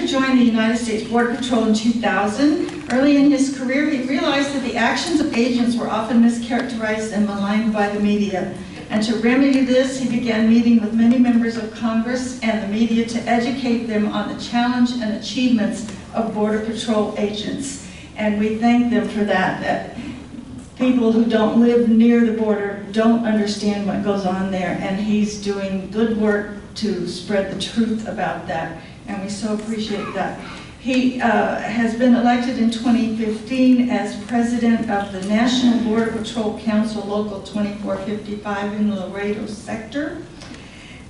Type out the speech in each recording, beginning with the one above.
Hector joined the United States Border Patrol in 2000. Early in his career, he realized that the actions of agents were often mischaracterized and maligned by the media. And to remedy this, he began meeting with many members of Congress and the media to educate them on the challenge and achievements of Border Patrol agents. And we thank them for that people who don't live near the border don't understand what goes on there, and he's doing good work to spread the truth about that, and we so appreciate that. He has been elected in 2015 as president of the National Border Patrol Council Local 2455 in the Laredo sector.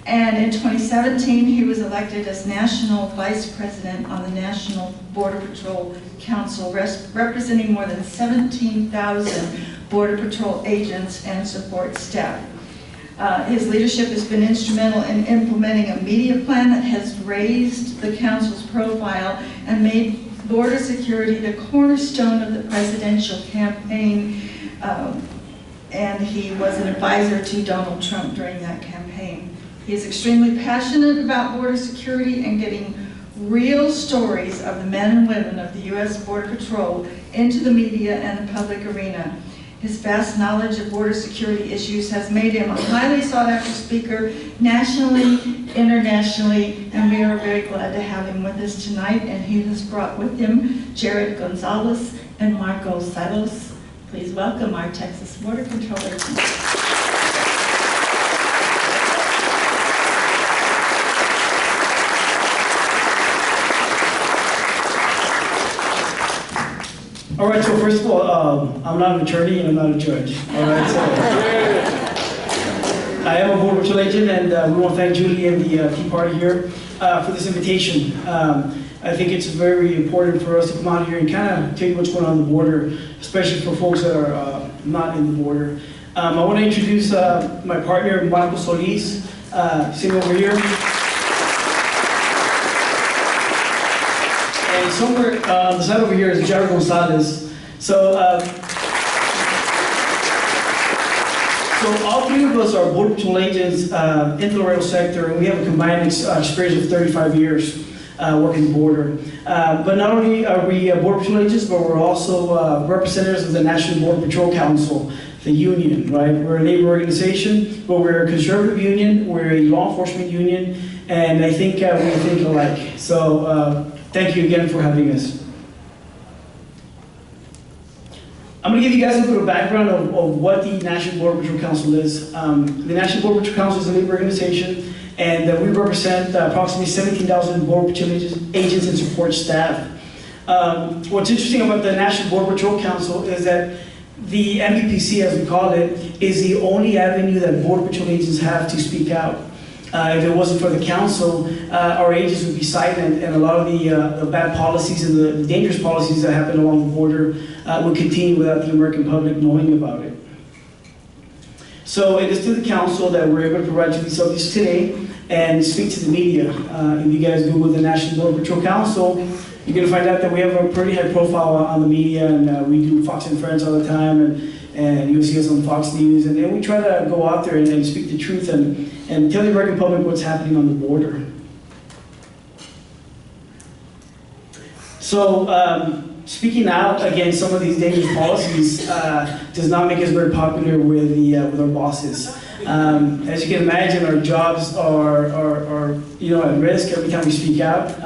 And in 2017, he was elected as national vice president on the National Border Patrol Council, representing more than 17,000 Border Patrol agents and support staff. His leadership has been instrumental in implementing a media plan that has raised the Council's profile and made border security the cornerstone of the presidential campaign. And he was an advisor to Donald Trump during that campaign. He is extremely passionate about border security and getting real stories of the men and women of the U.S. Border Patrol into the media and the public arena. His vast knowledge of border security issues has made him a highly sought-after speaker nationally, internationally, and we are very glad to have him with us tonight. And he has brought with him Jared Gonzalez and Marco Salos. Please welcome our Texas Border Patrol agents. All right, so first of all, I'm not an attorney and I'm not a judge. All right, so I am a Border Patrol agent, and we want to thank Julie and the Tea Party here for this invitation. I think it's very important for us to come out here and kind of tell you what's going on the border, especially for folks that are not in the border. I want to introduce my partner, Marco Solis, sitting over here. And somewhere on the side over here is Jared Gonzalez. So all three of us are Border Patrol agents in the Laredo sector, and we have a combined experience of 35 years working the border. But not only are we Border Patrol agents, but we're also representatives of the National Border Patrol Council, the union, right? We're a labor organization, but we're a conservative union, we're a law enforcement union, and I think we think alike. So thank you again for having us. I'm going to give you guys a little bit of background of what the National Border Patrol Council is. The National Border Patrol Council is a labor organization, and we represent approximately 17,000 Border Patrol agents and support staff. What's interesting about the National Border Patrol Council is that the NETTP, as we call it, is the only avenue that Border Patrol agents have to speak out. If it wasn't for the council, our agents would be silent, and a lot of the bad policies and the dangerous policies that happen along the border would continue without the American public knowing about it. So it is through the council that we're able to provide you these subjects today and speak to the media. If you guys Google the National Border Patrol Council, you're going to find out that we have a pretty high profile on the media, and we do Fox and Friends all the time, and you'll see us on Fox News, and we try to go out there and speak the truth and tell the American public what's happening on the border. So speaking out against some of these dangerous policies does not make us very popular with our bosses. As you can imagine, our jobs are at risk every time we speak out.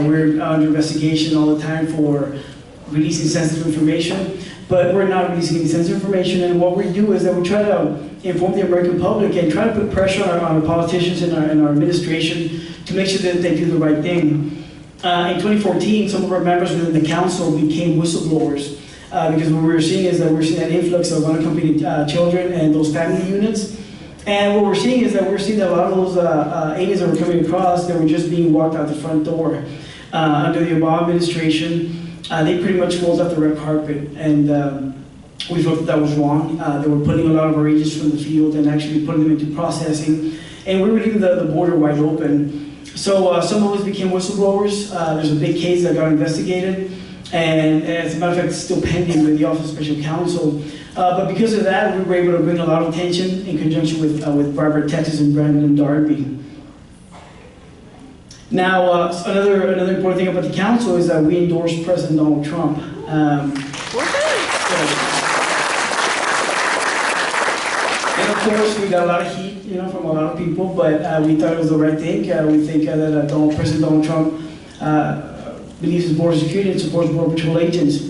We're under investigation all the time for releasing sensitive information, but we're not releasing any sensitive information. And what we do is that we try to inform the American public and try to put pressure on our politicians and our administration to make sure that they do the right thing. In 2014, some of our members within the council became whistleblowers because what we were seeing is that we're seeing an influx of unaccompanied children and those family units. And what we're seeing is that we're seeing that a lot of those aliens that were coming across, they were just being walked out the front door. Under the Obama administration, they pretty much rolled out the red carpet, and we thought that was wrong. They were putting a lot of our agents from the field and actually putting them into processing, and we were leaving the border wide open. So some of us became whistleblowers. There's a big case that got investigated, and as a matter of fact, it's still pending with the Office of Special Counsel. But because of that, we were able to bring a lot of attention in conjunction with Barbara, Texas, and Brandon and Darby. Now, another important thing about the council is that we endorse President Donald Trump. And of course, we got a lot of heat, from a lot of people, but we thought it was the right thing. We think that President Donald Trump believes in border security and supports Border Patrol agents.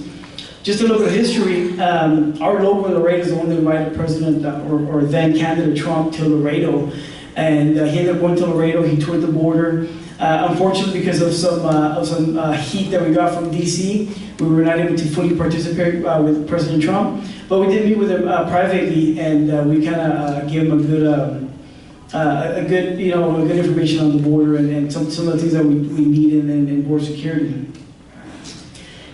Just a little bit of history, our local in Laredo is the one that invited President or then candidate Trump to Laredo. And he ended up going to Laredo, he toured the border. Unfortunately, because of some heat that we got from DC, we were not able to fully participate with President Trump. But we did meet with him privately, and we kind of gave him a good information on the border and some of the things that we need in border security.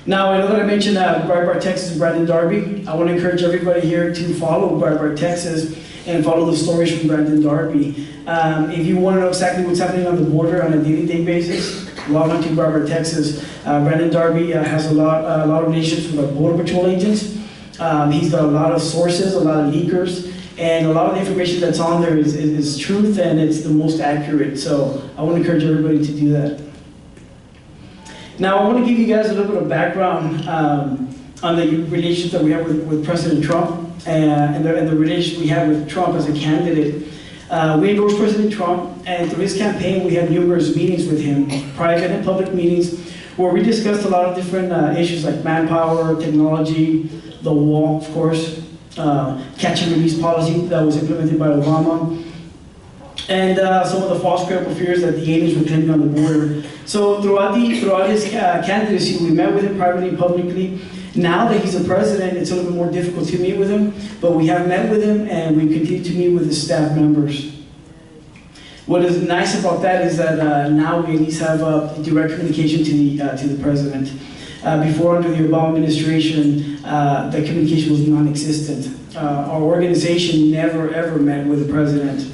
Now, I know that I mentioned Breitbart, Texas, and Brandon Darby. I want to encourage everybody here to follow Breitbart, Texas, and follow the stories from Brandon Darby. If you want to know exactly what's happening on the border on a day-to-day basis, log on to Breitbart, Texas. Brandon Darby has a lot of relationships with our Border Patrol agents. He's got a lot of sources, a lot of leakers, and a lot of the information that's on there is truth, and it's the most accurate. So I want to encourage everybody to do that. Now, I want to give you guys a little bit of background on the relationship that we have with President Trump and the relationship we have with Trump as a candidate. We endorsed President Trump, and through his campaign, we had numerous meetings with him, private and public meetings, where we discussed a lot of different issues like manpower, technology, the wall, of course, catch and release policy that was implemented by Obama, and some of the false credible fears that the aliens were claiming on the border. So throughout his candidacy, we met with him privately and publicly. Now that he's a president, it's a little bit more difficult to meet with him, but we have met with him and we continue to meet with his staff members. What is nice about that is that now we at least have direct communication to the president. Before, under the Obama administration, the communication was non-existent. Our organization never ever met with the president.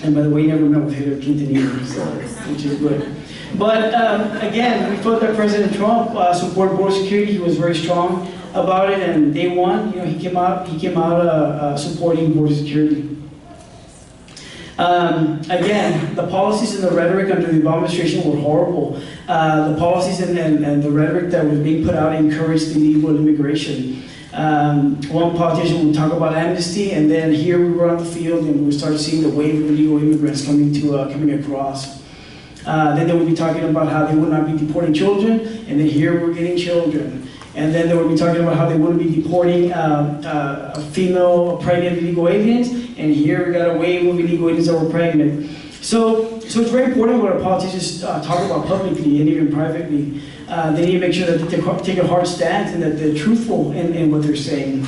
And by the way, never met with Hillary Clinton either, so, which is good. But again, we felt that President Trump supported border security. He was very strong about it, and day one, he came out supporting border security. Again, the policies and the rhetoric under the Obama administration were horrible. The policies and the rhetoric that was being put out encouraged illegal immigration. One politician would talk about amnesty, and then here we were on the field and we started seeing the wave of illegal immigrants coming across. Then they would be talking about how they would not be deporting children, and then here we're getting children. And then they would be talking about how they wouldn't be deporting female pregnant illegal aliens, and here we got a wave of illegal aliens that were pregnant. So it's very important what our politicians talk about publicly and even privately. They need to make sure that they take a hard stance and that they're truthful in what they're saying.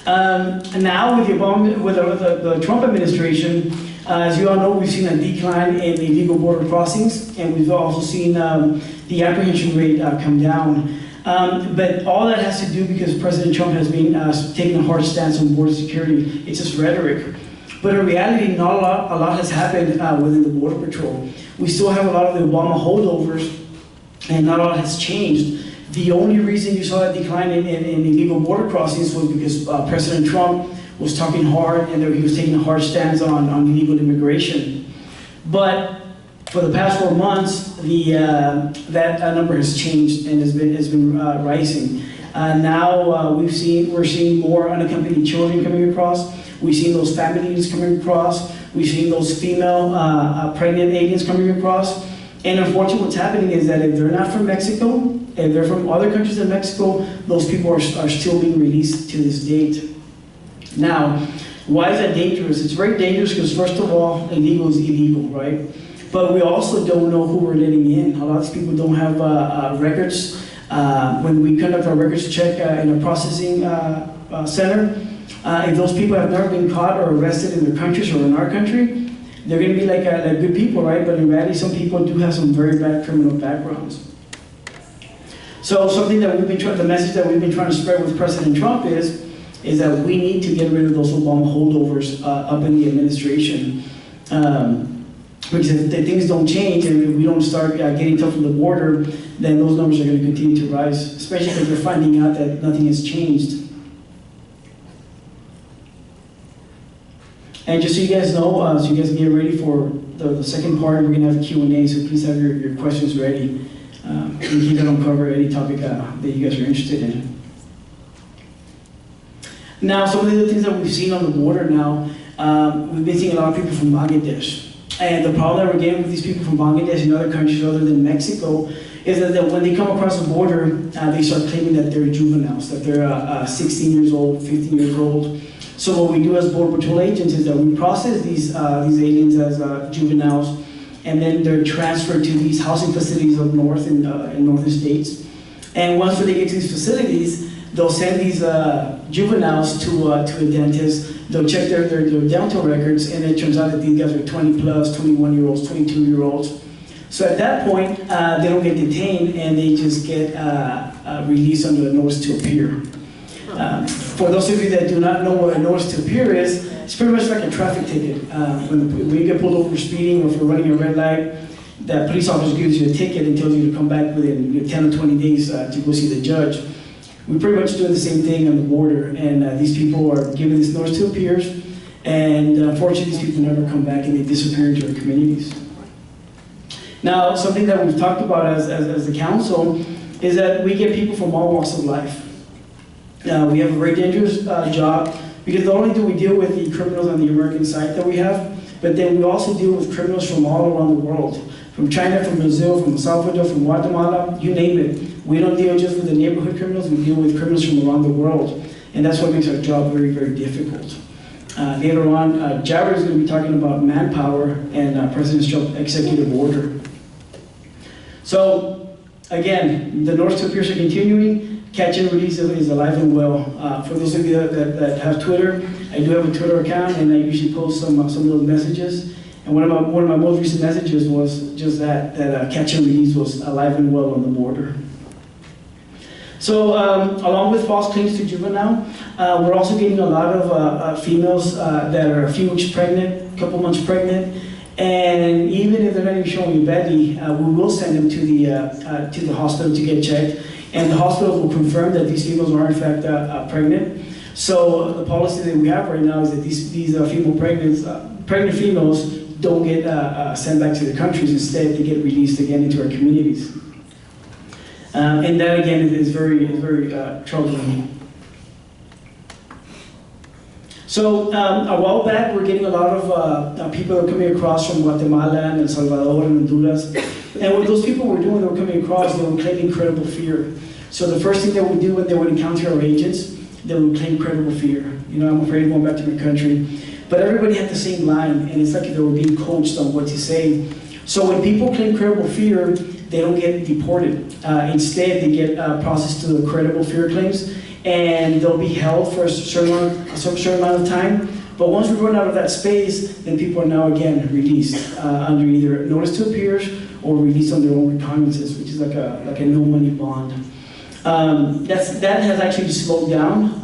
And now with the Trump administration, as you all know, we've seen a decline in illegal border crossings, and we've also seen the apprehension rate come down. But all that has to do because President Trump has been taking a hard stance on border security. It's just rhetoric. But in reality, not a lot has happened within the Border Patrol. We still have a lot of the Obama holdovers, and not a lot has changed. The only reason you saw that decline in illegal border crossings was because President Trump was talking hard and he was taking a hard stance on illegal immigration. But for the past 4 months, that number has changed and has been rising. Now we're seeing more unaccompanied children coming across. We've seen those families coming across. We've seen those female pregnant aliens coming across. And unfortunately, what's happening is that if they're not from Mexico, if they're from other countries than Mexico, those people are still being released to this date. Now, why is that dangerous? It's very dangerous because, first of all, illegal is illegal, right? But we also don't know who we're letting in. A lot of people don't have records. When we conduct our records check in a processing center, if those people have never been caught or arrested in their countries or in our country, they're going to be like good people, right? But in reality, some people do have some very bad criminal backgrounds. So something that the message that we've been trying to spread with President Trump is that we need to get rid of those Obama holdovers up in the administration. Because if things don't change and if we don't start getting tough on the border, then those numbers are going to continue to rise, especially because they're finding out that nothing has changed. And just so you guys know, so you guys can get ready for the second part, we're gonna have a Q&A, so please have your questions ready. In case I don't cover any topic that you guys are interested in. Now, some of the other things that we've seen on the border now, we've been seeing a lot of people from Bangladesh. And the problem that we're getting with these people from Bangladesh and other countries other than Mexico is that when they come across the border, they start claiming that they're juveniles, that they're 16 years old, 15 years old. So what we do as Border Patrol agents is that we process these aliens as juveniles, and then they're transferred to these housing facilities up north in northern states. And once they get to these facilities, they'll send these juveniles to a dentist. They'll check their dental records, and it turns out that these guys are 20 plus, 21-year-olds, 22-year-olds. So at that point, they don't get detained, and they just get released under a notice to appear. For those of you that do not know what a notice to appear is, it's pretty much like a traffic ticket. When you get pulled over for speeding or for running a red light, that police officer gives you a ticket and tells you to come back within 10 or 20 days to go see the judge. We're pretty much doing the same thing on the border, and these people are given this notice to appear, and unfortunately these people never come back and they disappear into our communities. Now, something that we've talked about as the council is that we get people from all walks of life. We have a very dangerous job, because not only do we deal with the criminals on the American side that we have, but then we also deal with criminals from all around the world. From China, from Brazil, from El Salvador, from Guatemala, you name it. We don't deal just with the neighborhood criminals, we deal with criminals from around the world. And that's what makes our job very, very difficult. Later on, Jared is going to be talking about manpower and President's executive order. So, again, the notice to appear are continuing. Catch and release is alive and well. For those of you that have Twitter, I do have a Twitter account, and I usually post some little messages. And one of my most recent messages was just that catch and release was alive and well on the border. So, along with false claims to juvenile, we're also getting a lot of females that are a few weeks pregnant, a couple months pregnant, and even if they're not even showing belly, we will send them to the hospital to get checked, and the hospital will confirm that these females are in fact pregnant. So the policy that we have right now is that these pregnant females don't get sent back to their countries. Instead, they get released again into our communities. And that again is very troubling. So a while back, we're getting a lot of people that are coming across from Guatemala and El Salvador and Honduras. And what those people were doing, they were coming across, they were claiming credible fear. So the first thing that we do when they would encounter our agents, they would claim credible fear. You know, I'm afraid of going back to my country. But everybody had the same line, and it's like they were being coached on what to say. So when people claim credible fear, they don't get deported. Instead, they get processed to the credible fear claims, and they'll be held for a certain amount of time. But once we run out of that space, then people are now again released under either notice to appear or released on their own recognizances, which is like a no money bond. That has actually slowed down,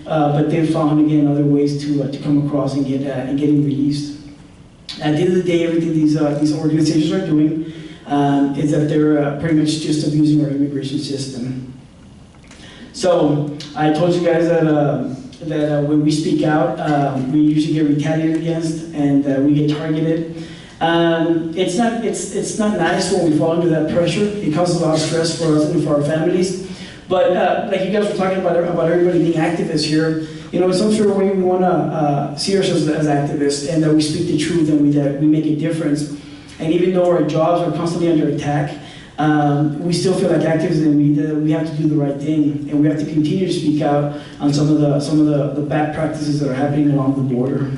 but they've found again other ways to come across and getting released. At the end of the day, everything these organizations are doing is that they're pretty much just abusing our immigration system. So I told you guys that when we speak out, we usually get retaliated against, and we get targeted. It's not nice when we fall under that pressure. It causes a lot of stress for us and for our families. But like you guys were talking about everybody being activists here, you know, in some sort of way we want to see ourselves as activists, and that we speak the truth and that we make a difference. And even though our jobs are constantly under attack, we still feel like activists, and we have to do the right thing, and we have to continue to speak out on some of the bad practices that are happening along the border.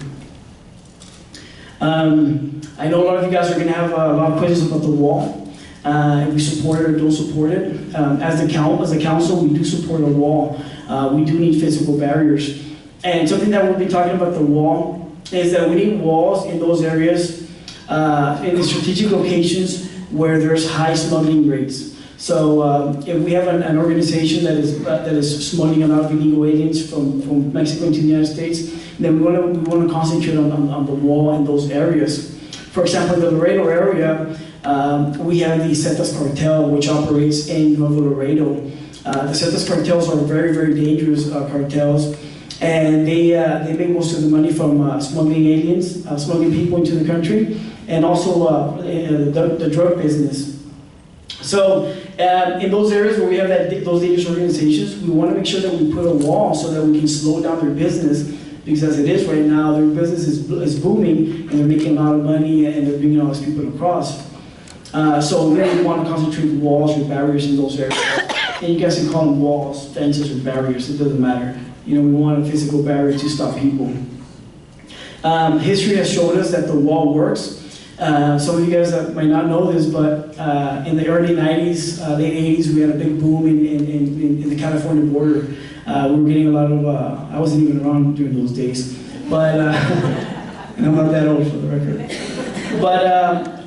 I know a lot of you guys are going to have a lot of questions about the wall. If we support it or don't support it. As a council, we do support a wall. We do need physical barriers. And something that we'll be talking about the wall is that we need walls in those areas, in the strategic locations where there's high smuggling rates. So if we have an organization that is smuggling a lot of illegal aliens from Mexico into the United States, then we want to concentrate on the wall in those areas. For example, in the Laredo area, we have the Zetas cartel, which operates in Nuevo Laredo. The Zetas cartels are very, very dangerous cartels, and they make most of the money from smuggling aliens, smuggling people into the country. and also the drug business. So in those areas where we have those dangerous organizations, we want to make sure that we put a wall so that we can slow down their business, because as it is right now, their business is booming and they're making a lot of money and they're bringing all these people across. So we really want to concentrate walls or barriers in those areas. And you guys can call them walls, fences, or barriers, it doesn't matter. You know, we want a physical barrier to stop people. History has shown us that the wall works. Some of you guys might not know this, but in the early 90s, late 80s, we had a big boom in the California border. We were getting a lot of, I wasn't even around during those days, but, and I'm not that old for the record. But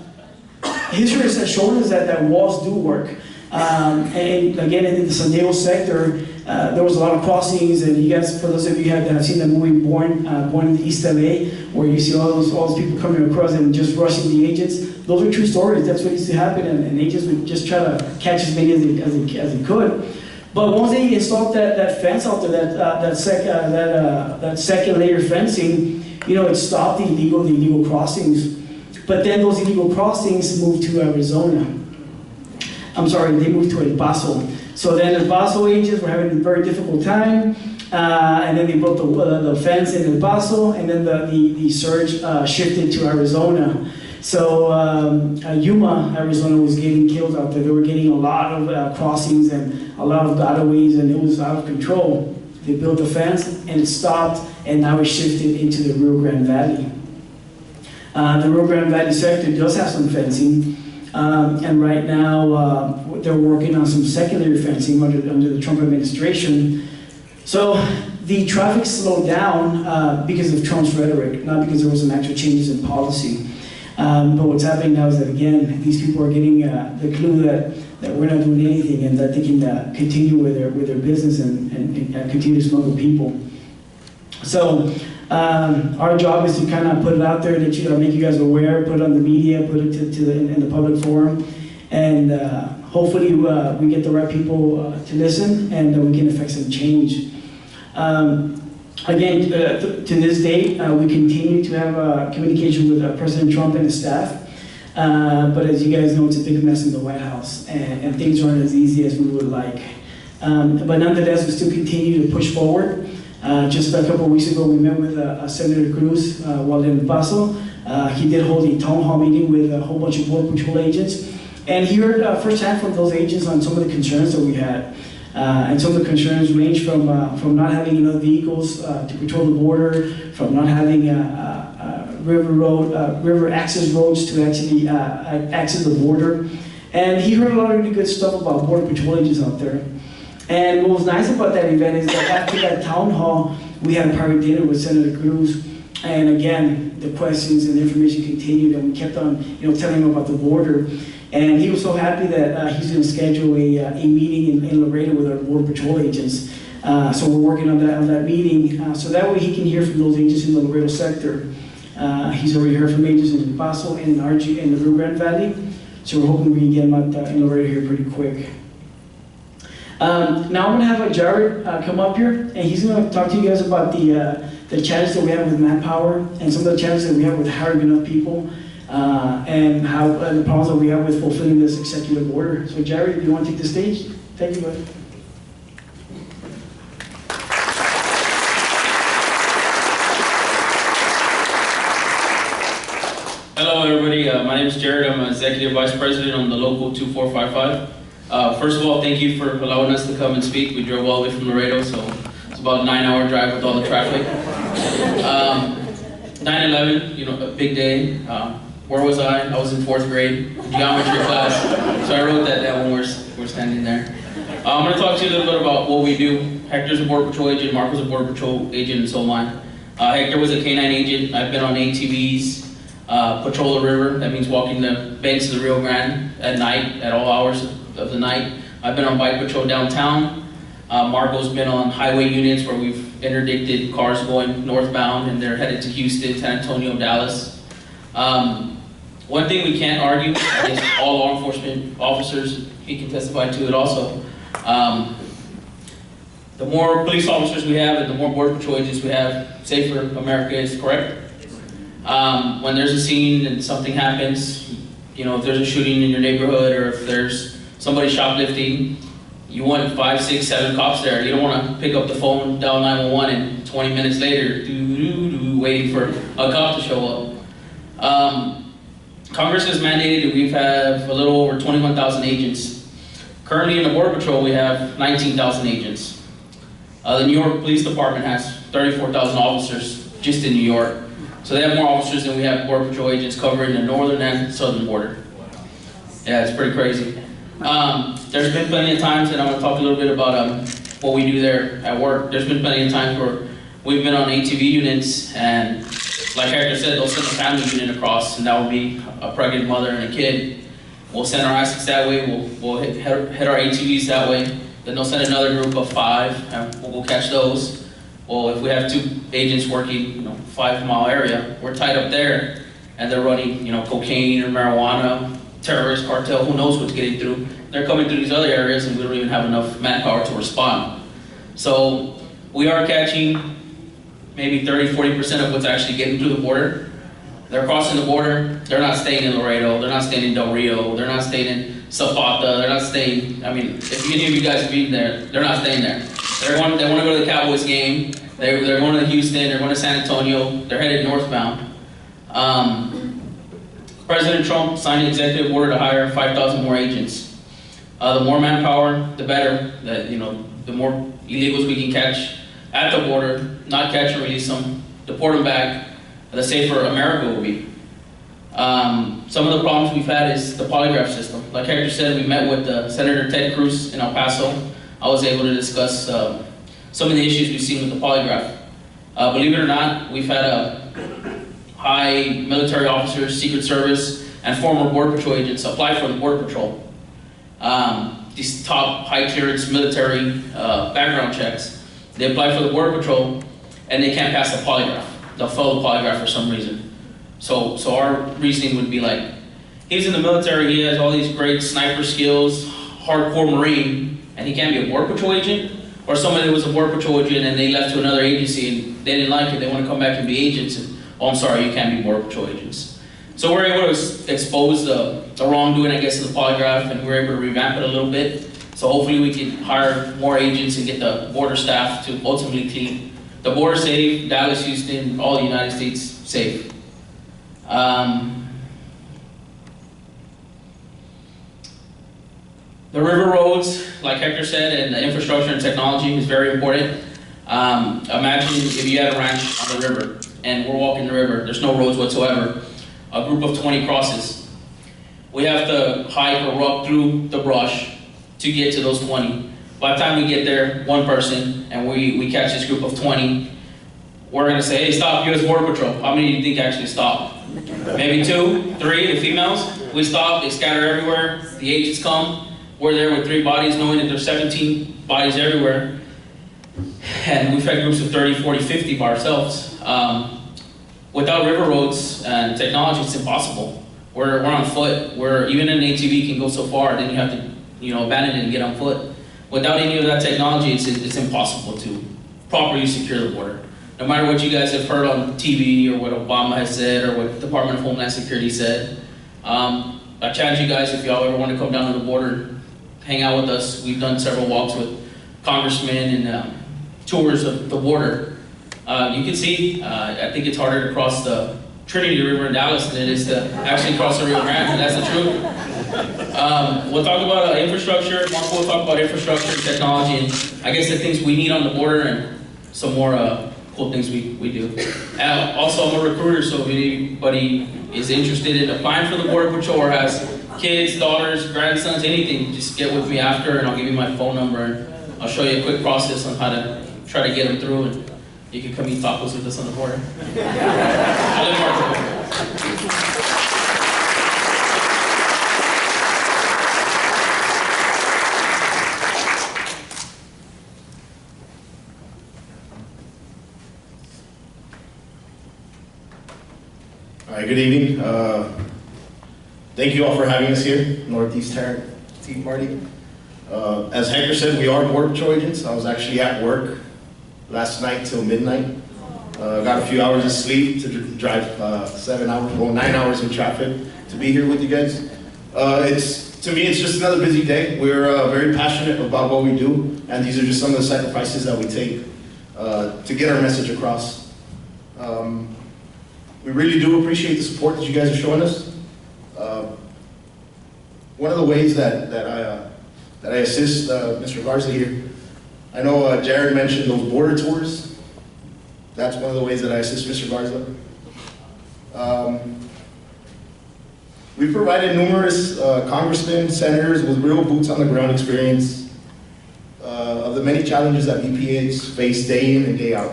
history has shown us that walls do work. And again, in the San Diego sector, there was a lot of crossings, and you guys, for those of you that have seen the movie Born in the East LA, where you see all those people coming across and just rushing the agents, those are true stories. That's what used to happen, and agents would just try to catch as many as they could. But once they installed that fence out there, that second layer fencing, you know, it stopped the illegal crossings. But then those illegal crossings moved to Arizona. I'm sorry, they moved to El Paso. So then El Paso agents were having a very difficult time, and then they built the fence in El Paso, and then the surge shifted to Arizona. So Yuma, Arizona was getting killed out there. They were getting a lot of crossings and a lot of gotaways, and it was out of control. They built the fence, and it stopped, and now it shifted into the Rio Grande Valley. The Rio Grande Valley sector does have some fencing. And right now, they're working on some secondary fencing under the Trump administration. So the traffic slowed down because of Trump's rhetoric, not because there was some actual changes in policy. But what's happening now is that, again, these people are getting the clue that we're not doing anything and that they can continue with their business and continue to smuggle people. So our job is to kind of put it out there, that make you guys aware, put it on the media, put it in the public forum, and hopefully we get the right people to listen, and we can affect some change. Again, to this date, we continue to have communication with President Trump and his staff, but as you guys know, it's a big mess in the White House, and things aren't as easy as we would like. But nonetheless, we still continue to push forward. Just a couple of weeks ago, we met with Senator Cruz while in El Paso. He did hold a town hall meeting with a whole bunch of Border Patrol agents, and he heard firsthand from those agents on some of the concerns that we had. And some of the concerns range from not having enough vehicles to patrol the border, from not having river access roads to actually access the border. And he heard a lot of really good stuff about Border Patrol agents out there. And what was nice about that event is that after that town hall, we had a private dinner with Senator Cruz. And again, the questions and the information continued, and we kept on, telling him about the border. And he was so happy that he's going to schedule a meeting in Laredo with our Border Patrol agents. So we're working on that meeting, so that way he can hear from those agents in the Laredo sector. He's already heard from agents in El Paso and in RG and the Rio Grande Valley. So we're hoping we can get him out in Laredo here pretty quick. Now I'm going to have Jared come up here, and he's going to talk to you guys about the challenges that we have with manpower and some of the challenges that we have with hiring enough people, and how the problems that we have with fulfilling this executive order. So Jared, do you want to take the stage? Thank you, buddy. Hello everybody, my name is Jared. I'm Executive Vice President on the Local 2455. First of all, thank you for allowing us to come and speak. We drove all the way from Laredo, so it's about a 9-hour drive with all the traffic. 9/11, a big day. Where was I? I was in 4th grade, geometry class. So I wrote that down when we're standing there. I'm going to talk to you a little bit about what we do. Hector's a Border Patrol agent, Marco's a Border Patrol agent, and so am I. Hector was a K-9 agent. I've been on ATVs, patrol the river. That means walking the banks of the Rio Grande at night, at all hours of the night. I've been on bike patrol downtown. Marco's been on highway units where we've interdicted cars going northbound and they're headed to Houston, San Antonio, Dallas. One thing we can't argue, I guess all law enforcement officers, he can testify to it also. The more police officers we have and the more Border Patrol agents we have, safer America is, correct? When there's a scene and something happens, you know, if there's a shooting in your neighborhood or if there's somebody shoplifting, you want 5, 6, 7 cops there. You don't want to pick up the phone, dial 911, and 20 minutes later, waiting for a cop to show up. Congress has mandated that we have a little over 21,000 agents. Currently in the Border Patrol, we have 19,000 agents. The New York Police Department has 34,000 officers just in New York. So they have more officers than we have Border Patrol agents covering the northern and southern border. Yeah, it's pretty crazy. There's been plenty of times, and I'm going to talk a little bit about what we do there at work. There's been plenty of times where we've been on ATV units, and like Hector said, they'll send a family unit across, and that will be a pregnant mother and a kid. We'll send our assets that way, we'll hit our ATVs that way. Then they'll send another group of 5, and we'll go catch those. Well, if we have 2 agents working, you know, 5-mile area, we're tied up there, and they're running, you know, cocaine or marijuana, terrorist cartel, who knows what's getting through. They're coming through these other areas, and we don't even have enough manpower to respond. So we are catching maybe 30–40% of what's actually getting through the border. They're crossing the border, they're not staying in Laredo, they're not staying in Del Rio, they're not staying in Zapata, they're not staying, I mean, if any of you guys have been there, they're not staying there. They want to go to the Cowboys game, they're going to Houston, they're going to San Antonio, they're headed northbound. President Trump signed an executive order to hire 5,000 more agents. The more manpower, the better. The more illegals we can catch at the border, not catch and release them, deport them back, the safer America will be. Some of the problems we've had is the polygraph system. Like Hector said, we met with Senator Ted Cruz in El Paso. I was able to discuss some of the issues we've seen with the polygraph. Believe it or not, we've had high military officers, Secret Service, and former Border Patrol agents apply for the Border Patrol. These top high clearance military background checks, they apply for the Border Patrol and they can't pass the polygraph. They'll fail the polygraph for some reason. So our reasoning would be like, he's in the military, he has all these great sniper skills, hardcore Marine, and he can't be a Border Patrol agent? Or somebody that was a Border Patrol agent and they left to another agency and they didn't like it, they want to come back and be agents, and, oh, I'm sorry, you can't be Border Patrol agents. So we're able to expose the wrongdoing, I guess, of the polygraph, and we're able to revamp it a little bit. So hopefully we can hire more agents and get the border staff to ultimately keep the border safe, Dallas, Houston, all the United States safe. The river roads, like Hector said, and the infrastructure and technology is very important. Imagine if you had a ranch on the river, and we're walking the river, there's no roads whatsoever. A group of 20 crosses. We have to hike or walk through the brush to get to those 20. By the time we get there, one person, and we catch this group of 20, we're gonna say, hey, stop, U.S. Border Patrol. How many do you think actually stop? Maybe 2, 3, the females. We stop, they scatter everywhere, the agents come. We're there with 3 bodies, knowing that there's 17 bodies everywhere. And we've had groups of 30, 40, 50 by ourselves. Without river roads and technology, it's impossible. We're on foot. Even an ATV can go so far, then you have to, abandon it and get on foot. Without any of that technology, it's impossible to properly secure the border. No matter what you guys have heard on TV or what Obama has said or what the Department of Homeland Security said, I challenge you guys, if y'all ever want to come down to the border, hang out with us. We've done several walks with congressmen and tours of the border. You can see, I think it's harder to cross the Trinity River in Dallas than it is to actually cross the Rio Grande, and that's the truth. We'll talk about infrastructure. Marco will talk about infrastructure and technology, and I guess the things we need on the border and some more cool things we do. Also, I'm a recruiter, so if anybody is interested in applying for the Border Patrol or has kids, daughters, grandsons, anything, just get with me after and I'll give you my phone number and I'll show you a quick process on how to try to get them through, and you can come eat tacos with us on the border. All right, good evening. Thank you all for having us here, Northeast Tarrant Tea Party. As Hector said, we are Border Patrol agents. I was actually at work last night till midnight. Got a few hours of sleep to drive 7 hours, well 9 hours in traffic to be here with you guys. To me, it's just another busy day. We're very passionate about what we do, and these are just some of the sacrifices that we take to get our message across. We really do appreciate the support that you guys are showing us. One of the ways that I assist Mr. Garza here, I know Jared mentioned those border tours. That's one of the ways that I assist Mr. Garza. We've provided numerous congressmen, senators with real boots on the ground experience of the many challenges that BPAs face day in and day out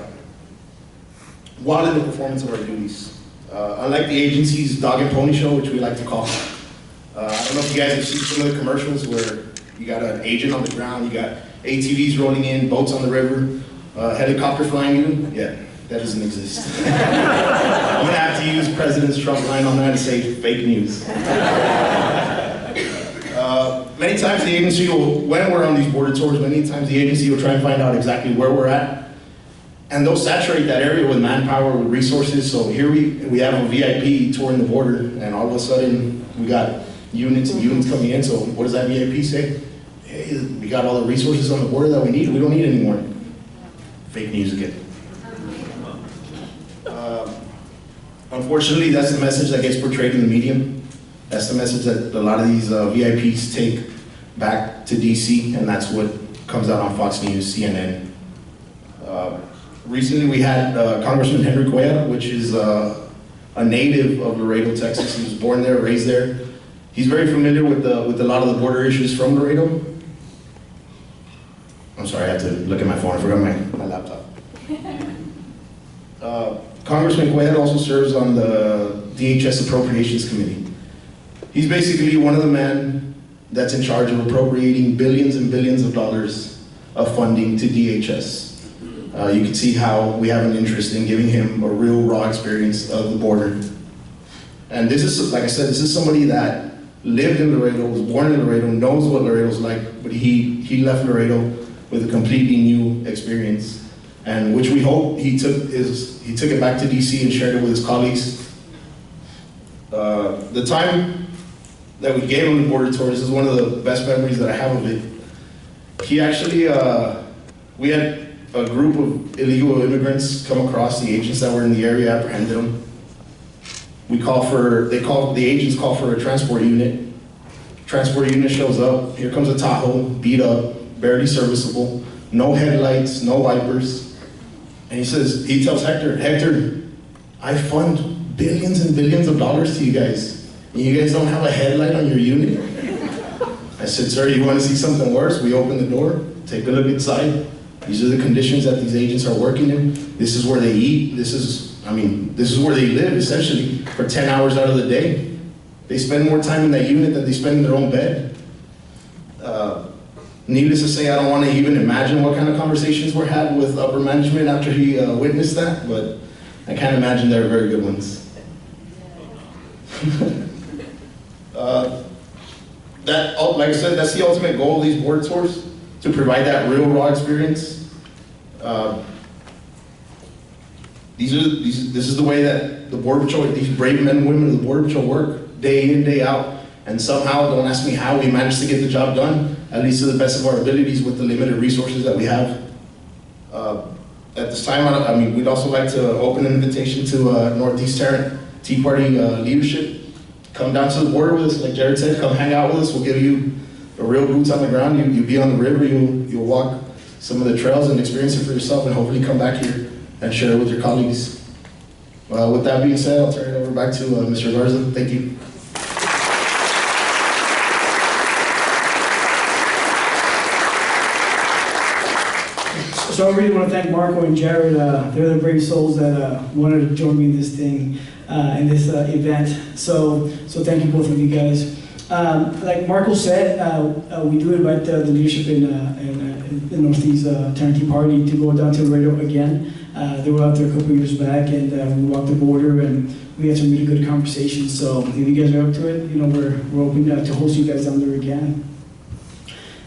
while in the performance of our duties. Unlike the agency's dog and pony show, which we like to call, I don't know if you guys have seen some of the commercials where you got an agent on the ground, you got ATVs rolling in, boats on the river, helicopter flying in. Yeah, that doesn't exist. I'm gonna have to use President Trump's line on that and say fake news. Many times the agency will, when we're on these border tours, many times the agency will try and find out exactly where we're at. And they'll saturate that area with manpower, with resources. So here we have a VIP touring the border, and all of a sudden we got units and units coming in. So what does that VIP say? Hey, we got all the resources on the border that we need. We don't need any more. Fake news again. Unfortunately, that's the message that gets portrayed in the media. That's the message that a lot of these VIPs take back to DC, and that's what comes out on Fox News, CNN. Recently, we had Congressman Henry Cuellar, which is a native of Laredo, Texas. He was born there, raised there. He's very familiar with a lot of the border issues from Laredo. I'm sorry, I had to look at my phone. I forgot my laptop. Congressman Cuellar also serves on the DHS Appropriations Committee. He's basically one of the men that's in charge of appropriating billions and billions of dollars of funding to DHS. You can see how we have an interest in giving him a real raw experience of the border. And this is, like I said, this is somebody that lived in Laredo, was born in Laredo, knows what Laredo's like, but he left Laredo with a completely new experience, and which we hope he took it back to DC and shared it with his colleagues. The time that we gave him the border tour, this is one of the best memories that I have of it. He actually, we had a group of illegal immigrants come across. The agents that were in the area apprehended them. The agents call for a transport unit. Transport unit shows up. Here comes a Tahoe, beat up, barely serviceable, no headlights, no wipers. And he tells Hector, I fund billions and billions of dollars to you guys, and you guys don't have a headlight on your unit? I said, sir, you want to see something worse? We open the door, take a look inside. These are the conditions that these agents are working in. This is where they eat. This is where they live, essentially, for 10 hours out of the day. They spend more time in that unit than they spend in their own bed. Needless to say, I don't want to even imagine what kind of conversations were had with upper management after he witnessed that, but I can't imagine they were very good ones. Like I said, that's the ultimate goal of these border tours, to provide that real raw experience. This is the way that the Border Patrol, these brave men and women of the Border Patrol work, day in, day out. And somehow, don't ask me how, we managed to get the job done, at least to the best of our abilities with the limited resources that we have. At this time, we'd also like to open an invitation to Northeast Tarrant Tea Party leadership. Come down to the border with us, like Jared said, come hang out with us. We'll give you a real boots on the ground. You'll be on the river, you'll walk some of the trails and experience it for yourself, and hopefully come back here and share it with your colleagues. With that being said, I'll turn it over back to Mr. Garza. Thank you. So I really want to thank Marco and Jared. They're the brave souls that wanted to join me in this thing, in this event. So thank you both of you guys. Like Marco said, we do invite the leadership in the Northeast Tarrant Tea Party to go down to Laredo again. They were out there a couple of years back, and we walked the border, and we had some really good conversations. So if you guys are up to it, we're open to host you guys down there again.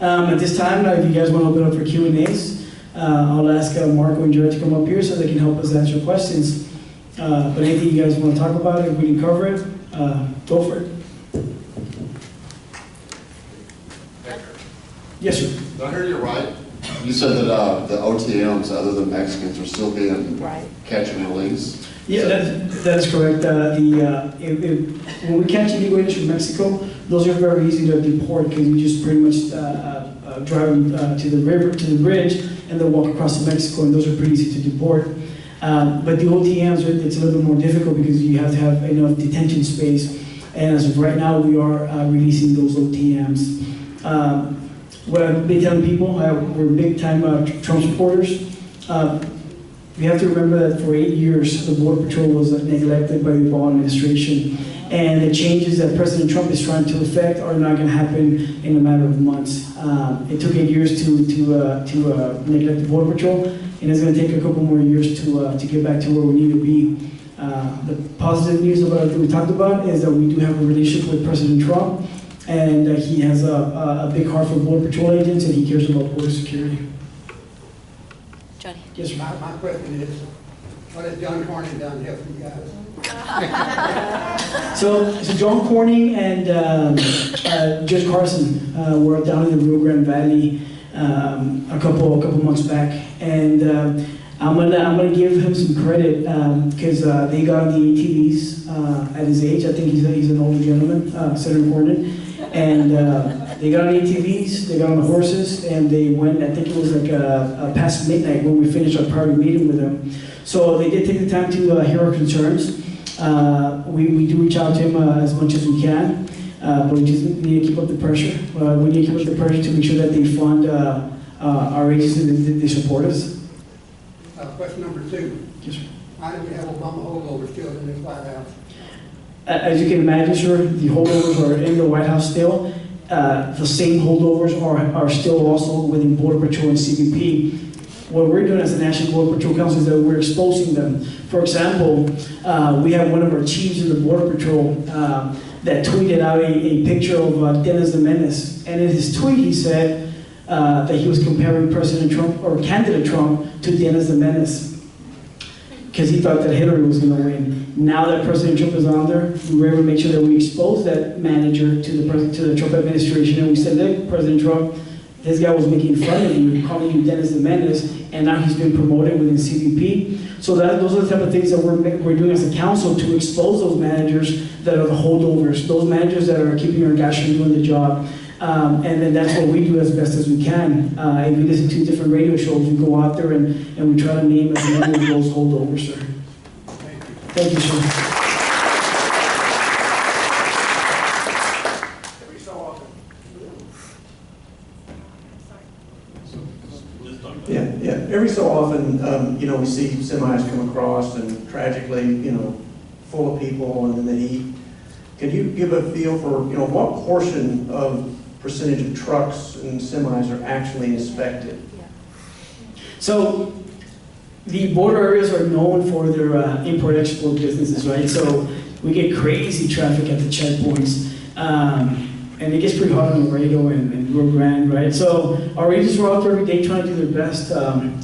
At this time, if you guys want to open up for Q&As, I'll ask Marco and Jared to come up here so they can help us answer questions. But anything you guys want to talk about, if we can cover it, go for it. Yes, sir. Did I hear you right? You said that the OTMs, other than Mexicans, are still being catch and release? Yeah, that is correct. When we catch illegal aliens from Mexico, those are very easy to deport because you just pretty much drive them to the river, to the bridge, and then walk across to Mexico, and those are pretty easy to deport. But the OTMs, it's a little bit more difficult because you have to have enough detention space. And as of right now, we are releasing those OTMs. What I've been telling people, we're big-time Trump supporters. We have to remember that for 8 years, the Border Patrol was neglected by the Obama administration. And the changes that President Trump is trying to effect are not going to happen in a matter of months. It took 8 years to neglect the Border Patrol, and it's going to take a couple more years to get back to where we need to be. The positive news about that we talked about is that we do have a relationship with President Trump, and he has a big heart for Border Patrol agents, and he cares about border security. Johnny. Yes, sir. My question is, what has John Cornyn done to help you guys? So John Cornyn and Judge Carson were down in the Rio Grande Valley a couple months back, and I'm gonna give him some credit because they got the ATVs at his age. I think he's an older gentleman, Senator Cornyn, and they got on ATVs, they got on the horses, and they went. I think it was like past midnight when we finished our private meeting with them. So they did take the time to hear our concerns. We do reach out to him as much as we can, but we just need to keep up the pressure. We need to keep up the pressure to make sure that they fund our agencies and they support us. Question number 2. Yes, sir. Why do we have Obama holdovers still in this White House? As you can imagine, sir, the holdovers are in the White House still. The same holdovers are still also within Border Patrol and CBP. What we're doing as the National Border Patrol Council is that we're exposing them. For example, we have one of our chiefs in the Border Patrol that tweeted out a picture of Dennis the Menace. And in his tweet, he said that he was comparing President Trump, or candidate Trump, to Dennis the Menace, because he thought that Hillary was going to win. Now that President Trump is on there, we were able to make sure that we expose that manager to the Trump administration, and we said, look, President Trump, this guy was making fun of you, calling you Dennis the Menace, and now he's been promoted within CBP. So those are the type of things that we're doing as a council to expose those managers that are the holdovers, those managers that are keeping our guys from doing the job. And then that's what we do as best as we can. If we listen to different radio shows, we go out there and we try to name as many of those holdovers, sir. Thank you, sir. Yeah. Every so often, we see semis come across and tragically, full of people and then they eat. Can you give a feel for, what portion of percentage of trucks and semis are actually inspected? So the border areas are known for their import-export businesses, right? So we get crazy traffic at the checkpoints. And it gets pretty hot on Laredo and Rio Grande, right? So our agents were out there every day trying to do their best.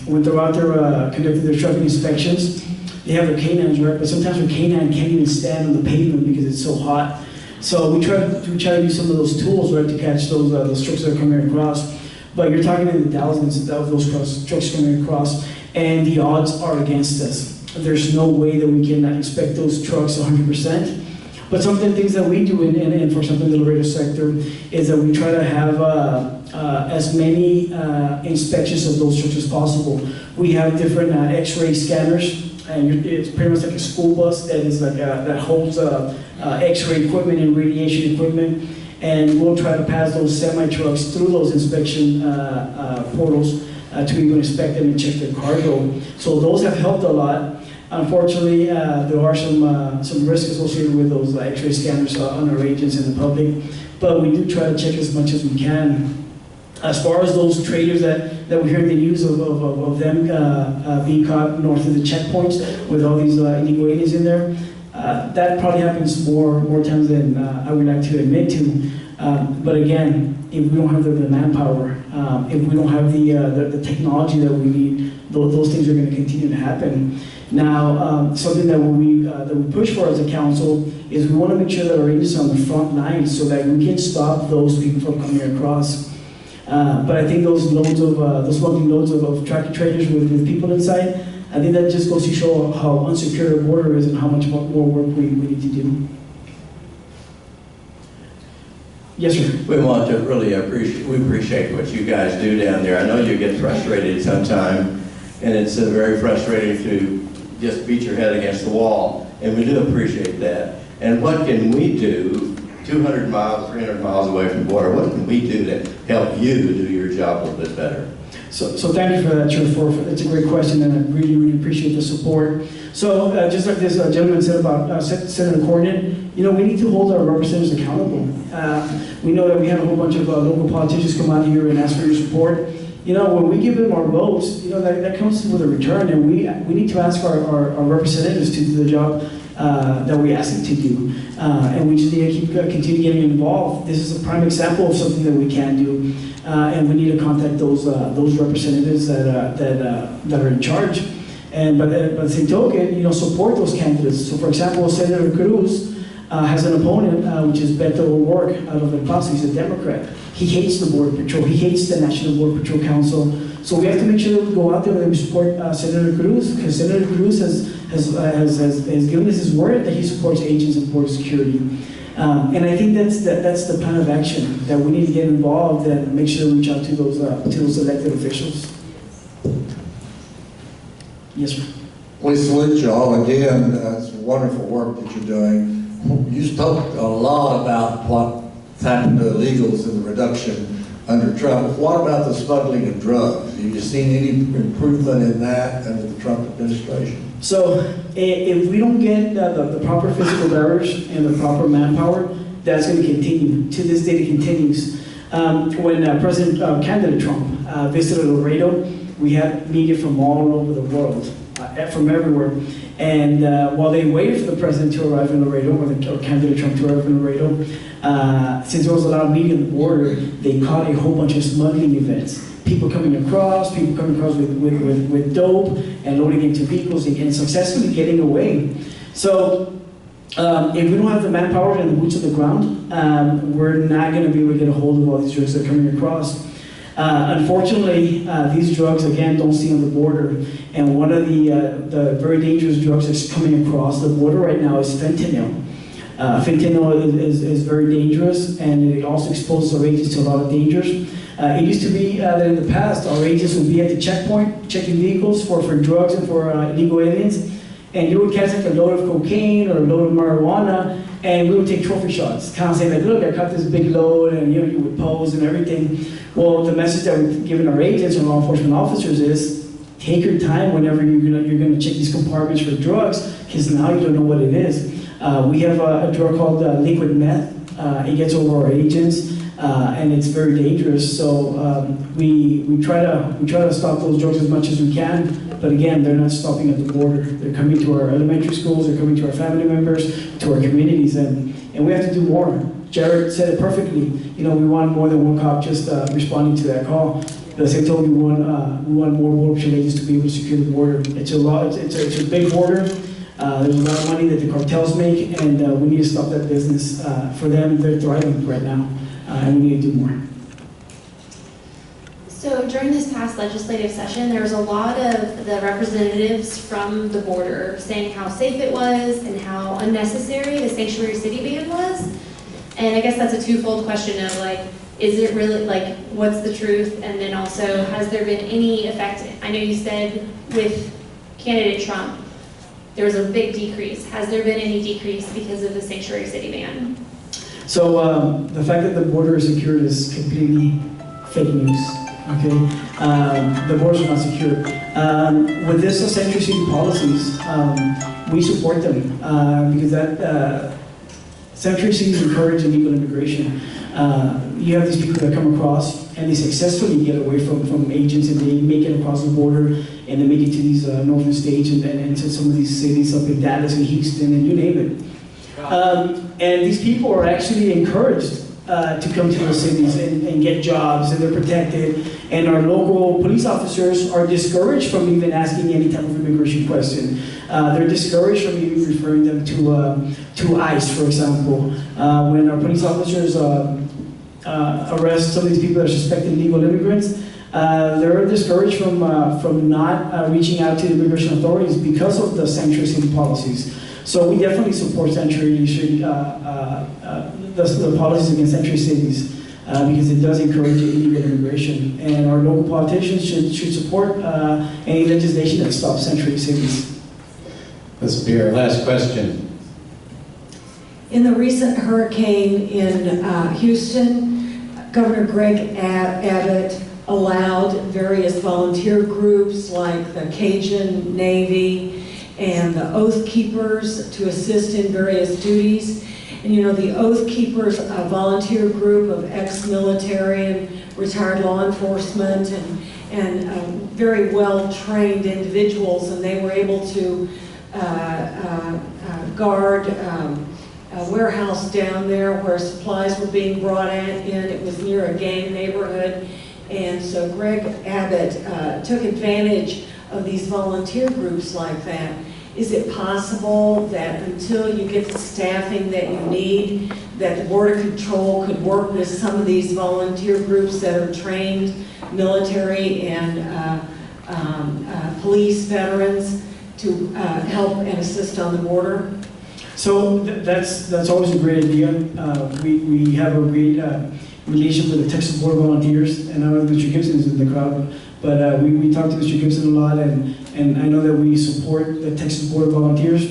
When they're out there conducting their traffic inspections, they have their canines, right? But sometimes their canine can't even stand on the pavement because it's so hot. So we try to use some of those tools, right, to catch those trucks that are coming across. But you're talking in the thousands of those trucks coming across, and the odds are against us. There's no way that we can inspect those trucks 100%. But some of the things that we do, and for example, in the Laredo sector, is that we try to have as many inspections of those trucks as possible. We have different X-ray scanners, and it's pretty much like a school bus that is like that holds X-ray equipment and radiation equipment, and we'll try to pass those semi-trucks through those inspection portals to even inspect them and check their cargo. So those have helped a lot. Unfortunately, there are some risks associated with those X-ray scanners on our agents and the public, but we do try to check as much as we can. As far as those traders that we hear in the news of them being caught north of the checkpoints with all these illegal aliens in there, that probably happens more times than I would like to admit to. But again, if we don't have the manpower, if we don't have the technology that we need, those things are going to continue to happen. Now, something that we push for as a council is we want to make sure that our agents are on the front lines so that we can stop those people from coming across. But I think those smuggling loads of tractor trailers with people inside, I think that just goes to show how unsecure the border is and how much more work we need to do. Yes, sir. We want to really appreciate what you guys do down there. I know you get frustrated sometime, and it's very frustrating to just beat your head against the wall, and we do appreciate that. And what can we do 200 miles, 300 miles away from the border? What can we do to help you do your job a little bit better? So thank you for that, Chair. It's a great question, and I really appreciate the support. So just like this gentleman said about Senator Cornyn, we need to hold our representatives accountable. We know that we have a whole bunch of local politicians come out here and ask for your support. When we give them our votes, that comes with a return, and we need to ask our representatives to do the job that we ask them to do. And we just need to continue getting involved. This is a prime example of something that we can do. And we need to contact those representatives that are in charge. And by the same token, support those candidates. So for example, Senator Cruz has an opponent, which is Beto O'Rourke out of El Paso. He's a Democrat. He hates the Border Patrol. He hates the National Border Patrol Council. So we have to make sure that we go out there and we support Senator Cruz, because Senator Cruz has given us his word that he supports agents of border security. And I think that's the plan of action, that we need to get involved and make sure to reach out to those elected officials. Yes, sir. We salute you all again. It's wonderful work that you're doing. You spoke a lot about what's happened to illegals and the reduction under Trump. What about the smuggling of drugs? Have you seen any improvement in that under the Trump administration? So if we don't get the proper physical barriers and the proper manpower, that's going to continue. To this day, it continues. When President candidate Trump visited Laredo, we had media from all over the world, from everywhere. And while they waited for the president to arrive in Laredo, or candidate Trump to arrive in Laredo, since there was a lot of media on the border, they caught a whole bunch of smuggling events. People coming across with dope and loading into vehicles and successfully getting away. So if we don't have the manpower and the boots on the ground, we're not going to be able to get a hold of all these drugs that are coming across. Unfortunately, these drugs, again, don't stay on the border. And one of the very dangerous drugs that's coming across the border right now is fentanyl. Fentanyl is very dangerous, and it also exposes our agents to a lot of dangers. It used to be that in the past, our agents would be at the checkpoint checking vehicles for drugs and for illegal aliens, and you would catch like a load of cocaine or a load of marijuana, and we would take trophy shots, kind of saying like, look, I caught this big load, and you would pose and everything. Well, the message that we've given our agents and law enforcement officers is, take your time whenever you're gonna check these compartments for drugs, because now you don't know what it is. We have a drug called liquid meth. It gets over our agents, and it's very dangerous. So we try to stop those drugs as much as we can. But again, they're not stopping at the border. They're coming to our elementary schools. They're coming to our family members, to our communities, and we have to do more. Jared said it perfectly. We want more than one cop just responding to that call. As I told you, we want more border patrol agents to be able to secure the border. It's a big border. There's a lot of money that the cartels make, and we need to stop that business. For them, they're thriving right now, and we need to do more. So during this past legislative session, there was a lot of the representatives from the border saying how safe it was and how unnecessary the sanctuary city ban was. And I guess that's a twofold question of like, is it really, like, what's the truth? And then also, has there been any effect? I know you said with candidate Trump, there was a big decrease. Has there been any decrease because of the sanctuary city ban? So the fact that the border is secured is completely fake news. Okay, the borders are not secure. With this sanctuary city policies, we support them because that sanctuary cities encourage illegal immigration. You have these people that come across and they successfully get away from agents, and they make it across the border, and they make it to these northern states and to some of these cities up in Dallas and Houston and you name it. And these people are actually encouraged to come to those cities and get jobs, and they're protected. And our local police officers are discouraged from even asking any type of immigration question. They're discouraged from even referring them to ICE, for example. When our police officers arrest some of these people that are suspected illegal immigrants, they're discouraged from not reaching out to the immigration authorities because of the sanctuary city policies. So we definitely support sanctuary city, the policies against sanctuary cities because it does encourage illegal immigration. And our local politicians should support any legislation that stops sanctuary cities. This will be our last question. In the recent hurricane in Houston, Governor Greg Abbott allowed various volunteer groups like the Cajun Navy and the Oath Keepers to assist in various duties. And you know, the Oath Keepers, a volunteer group of ex-military and retired law enforcement and very well-trained individuals, and they were able to guard a warehouse down there where supplies were being brought in. It was near a gang neighborhood. And so Greg Abbott took advantage of these volunteer groups like that. Is it possible that until you get the staffing that you need, that the Border Control could work with some of these volunteer groups that are trained military and police veterans to help and assist on the border? So that's always a great idea. We have a great relationship with the Texas Border Volunteers, and I know Mr. Gibson is in the crowd, but we talk to Mr. Gibson a lot, and I know that we support the Texas Border Volunteers.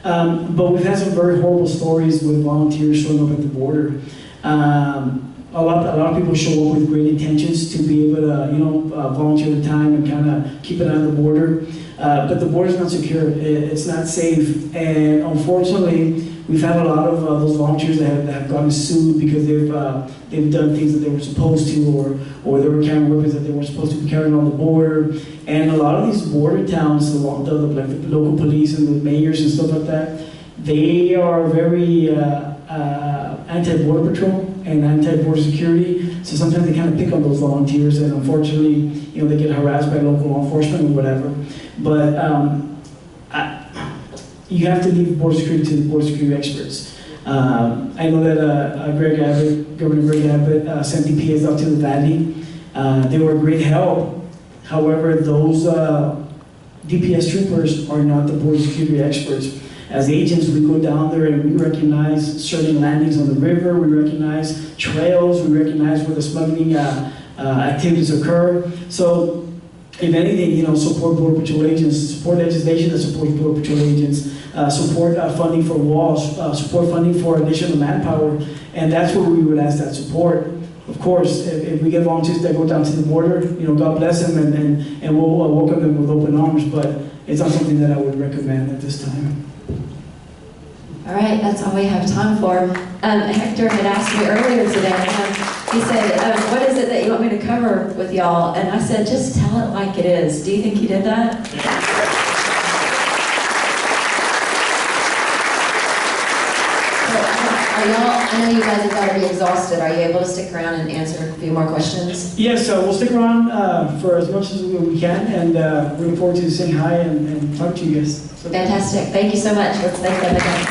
But we've had some very horrible stories with volunteers showing up at the border. A lot of people show up with great intentions to be able to, volunteer the time and kind of keep an eye on the border. But the border is not secure. It's not safe, and unfortunately, we've had a lot of those volunteers that have gotten sued because they've done things that they were supposed to, or they were carrying weapons that they weren't supposed to be carrying on the border. And a lot of these border towns, the local police and the mayors and stuff like that, they are very anti-border patrol and anti-border security. So sometimes they kind of pick on those volunteers, and unfortunately, they get harassed by local law enforcement or whatever. But you have to leave border security to the border security experts. I know that Governor Greg Abbott sent DPS out to the valley. They were a great help. However, those DPS troopers are not the border security experts. As agents, we go down there and we recognize certain landings on the river, we recognize trails, we recognize where the smuggling activities occur. So, if anything, support Border Patrol agents, support legislation that supports Border Patrol agents, support funding for walls, support funding for additional manpower, and that's where we would ask that support. Of course, if we get volunteers that go down to the border, God bless them, and we'll welcome them with open arms, but it's not something that I would recommend at this time. All right, that's all we have time for. Hector had asked me earlier today, he said, what is it that you want me to cover with y'all? And I said, just tell it like it is. Do you think he did that? I know you guys have got to be exhausted. Are you able to stick around and answer a few more questions? Yes, we'll stick around for as much as we can, and we look forward to saying hi and talk to you guys. Fantastic. Thank you so much. Let's thank them again.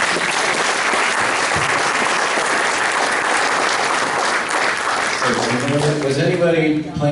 Was anybody planning